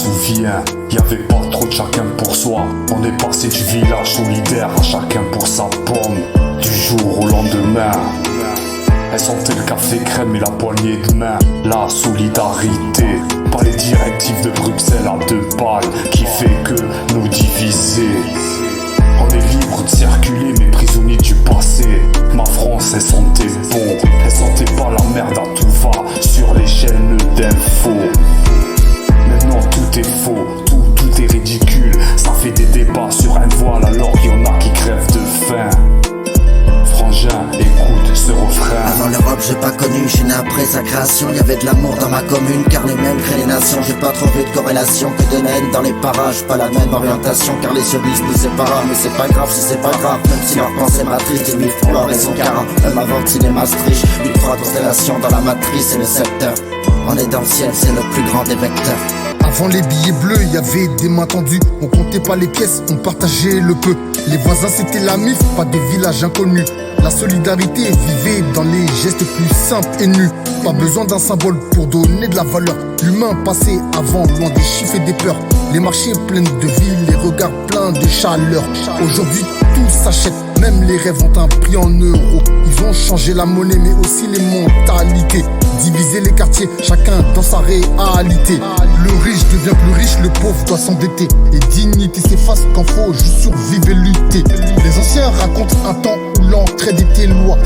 souviens, y'avait pas trop de chacun pour soi. On est passé du village solidaire à chacun pour sa pomme. Du jour au lendemain, elle sentait le café crème et la poignée de main. La solidarité, pas les directives de Bruxelles à 2 balles qui fait que nous diviser. On est libre de circuler mais prisonnier du passé. Ma France elle sentait bon, elle sentait pas la merde à tout va sur les chaînes d'infos. Maintenant tout est faux, tout est ridicule. Ça fait des débats sur un voile alors qu'il y en a qui crèvent de faim. Frangin, écoute ce refrain. Avant l'Europe j'ai pas connu, je suis né après sa création. Y'avait de l'amour dans ma commune, car les mêmes créent les nations. J'ai pas trouvé de corrélation que de la haine dans les parages. Pas la même orientation, car les sionistes nous séparent. Mais c'est pas grave si c'est pas grave, même si leur pensée m'attriste. Ils vivent pour leur raison car même avant le cinéma striche. Une fois constellation dans la matrice et le secteur. On est dans le ciel, c'est le plus grand des vecteurs. Avant les billets bleus, y avait des mains tendues. On comptait pas les pièces, on partageait le peu. Les voisins c'était la MIF, pas des villages inconnus. La solidarité vivait dans les gestes plus simples et nus. Pas besoin d'un symbole pour donner de la valeur. L'humain passait avant, loin des chiffres et des peurs. Les marchés pleins de vie, les regards pleins de chaleur. Aujourd'hui tout s'achète, même les rêves ont un prix en euros. Ils ont changé la monnaie mais aussi les mentalités. Diviser les quartiers, chacun dans sa réalité. Le riche devient plus riche, le pauvre doit s'endetter. Et dignité s'efface quand faut juste survivre et lutter. Les anciens racontent un temps où l'entraide était loi.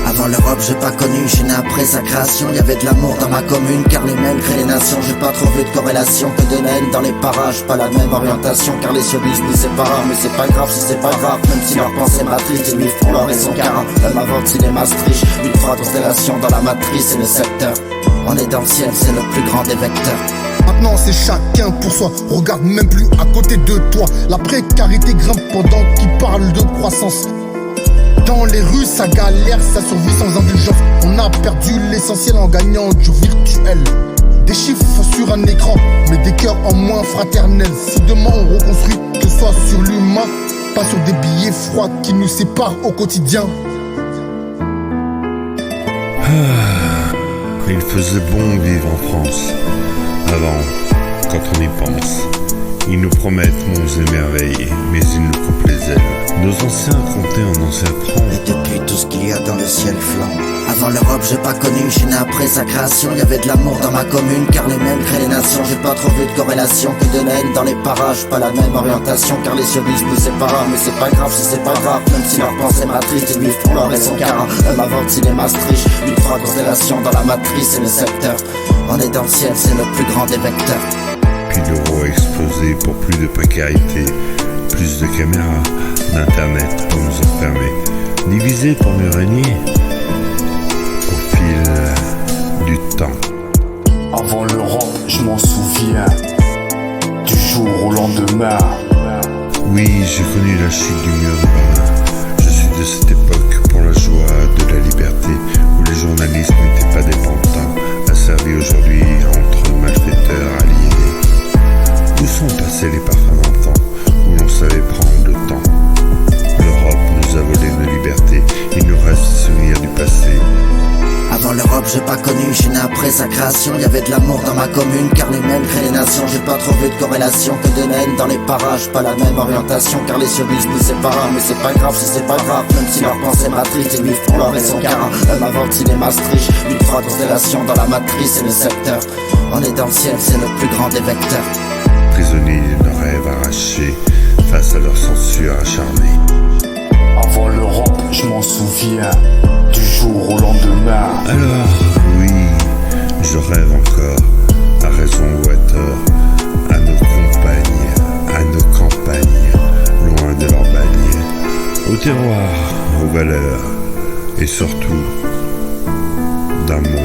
Avant l'Europe j'ai pas connu, je suis né après sa création. Y'avait de l'amour dans ma commune, car les mêmes créent les nations. J'ai pas trouvé de corrélation que de la haine dans les parages. Pas la même orientation, car les sionistes nous séparent. Mais c'est pas grave si c'est pas grave, même si leur pensée m'attriste. Ils vivent pour leur raison car même avant le cinéma striche. Une fois constellation dans la matrice et le secteur. On est dans le ciel, c'est le plus grand des vecteurs. Maintenant c'est chacun pour soi, regarde même plus à côté de toi. La précarité grimpe pendant qu'ils parlent de croissance. Dans les rues ça galère, ça survit sans indulgence. On a perdu l'essentiel en gagnant du virtuel. Des chiffres sur un écran, mais des cœurs en moins fraternels. Si demain on reconstruit, que ce soit sur l'humain, pas sur des billets froids qui nous séparent au quotidien. Il faisait bon vivre en France. Avant, quand on y pense, ils nous promettent monts et merveilles, mais ils nous coupent les ailes. Nos anciens comptaient en anciens francs. Et depuis tout ce qu'il y a dans le ciel flambe. Avant l'Europe j'ai pas connu, je suis né après sa création. Y'avait de l'amour dans ma commune, car les mêmes créent les nations. J'ai pas trouvé de corrélation que de la haine dans les parages. Pas la même orientation, car les sionistes nous séparent. Mais c'est pas grave si c'est pas grave, même si leur pensée m'attriste. Ils vivent pour leur raison car même avant le cinéma striche. Une fois constellation dans la matrice et le secteur. On est dans le ciel, c'est le plus grand des vecteurs. Puis l'euro a explosé pour plus de précarité, plus de caméras, d'internet pour nous enfermer, divisé pour mieux régner au fil du temps. Avant l'Europe, je m'en souviens, du jour au lendemain. Oui, j'ai connu la chute du mur de Berlin. Je suis de cette époque pour la joie de la liberté, où les journalistes n'étaient pas des pantins, asservis aujourd'hui entre malfaiteurs aliénés. Où sont passés les parfums d'antan, où l'on savait prendre le temps? L'Europe nous a volé nos libertés, il nous reste des souvenirs du passé. Avant l'Europe j'ai pas connu, je suis né après sa création. Y'avait de l'amour dans ma commune, car les mêmes créent les nations. J'ai pas trouvé de corrélation que de la haine dans les parages. Pas la même orientation, car les sionistes nous séparent. Mais c'est pas grave si c'est pas grave, même si leur pensée m'attriste. Ils vivent pour leur raison car même avant le cinéma striche. Une fois constellation dans la matrice et le secteur. On est dans le ciel, c'est le plus grand des vecteurs. Prisonniers de nos rêves arrachés face à leur censure acharnée. Avant l'Europe, je m'en souviens, du jour au lendemain. Alors, oui, je rêve encore, à raison ou à tort, à nos compagnes, à nos campagnes, loin de leurs bagnes, au terroir, aux valeurs, et surtout, d'un monde